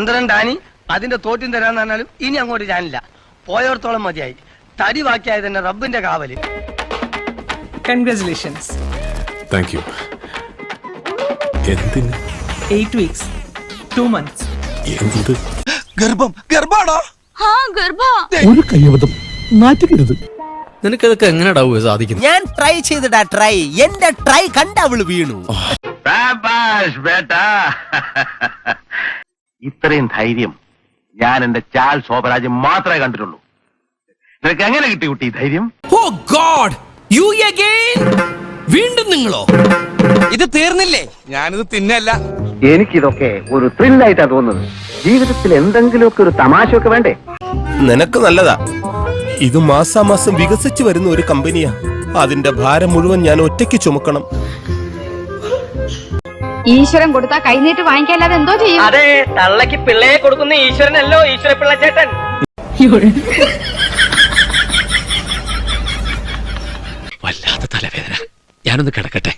12 Annie അതിന്റെ തോറ്റും തരാന്ന് പറഞ്ഞാലും ഇനി അങ്ങോട്ട് ഞാനില്ല. പോയോർത്തോളം മതിയായി. തടി ബാക്കിയായത് തന്നെ റബ്ബിന്റെ കാവല്. കൺഗ്രാറ്റുലേഷൻസ്. Thank you. എന്തിന്? 8 weeks 2 months. എന്ത് ഗർഭാണോ? ഒരു കയ്യബദ്ധം നാറ്റുകരുത്. നിനക്കതൊക്കെ എങ്ങനെയാ സാധിക്കും? ഞാൻ ട്രൈ ചെയ്തിടാ ട്രൈ. എന്റെ ട്രൈ കണ്ട അവള് വീണു. ഇത്രയും ധൈര്യം ഞാൻ എന്റെ ചാൽ ശോഭരാജ് മാത്രമേ കണ്ടിട്ടുള്ളൂ. നിനക്ക് എങ്ങനെ കിട്ടി കുട്ടി ധൈര്യം? ഓ ഗോഡ്, യു അഗൈൻ? വീണ്ടും നിങ്ങളോ? ഇത് തീർന്നില്ലേ? ഞാനിത് തിന്നല്ല. എനിക്കിതൊക്കെ ഒരു ത്രില്ലായിട്ടാ തോന്നുന്നത്. ജീവിതത്തിൽ എന്തെങ്കിലുമൊക്കെ ഒരു തമാശയൊക്കെ വേണ്ടേ? നിനക്ക് നല്ലതാ. ഇത് മാസാമാസം വികസിച്ചു വരുന്ന ഒരു കമ്പനിയാ. അതിന്റെ ഭാരം മുഴുവൻ ഞാൻ ഒറ്റയ്ക്ക് ചുമക്കണം. ഈശ്വരൻ കൊടുത്താ കൈനീട്ട് വാങ്ങിക്കാല്ലാതെ എന്തോ ചെയ്യും? അതെ, തള്ളക്ക് പിള്ളയെ കൊടുക്കുന്ന ഈശ്വരനല്ലോ ഈശ്വര പിള്ള ചേട്ടൻ. വല്ലാത്ത തലവേദന, ഞാനൊന്ന് കിടക്കട്ടെ.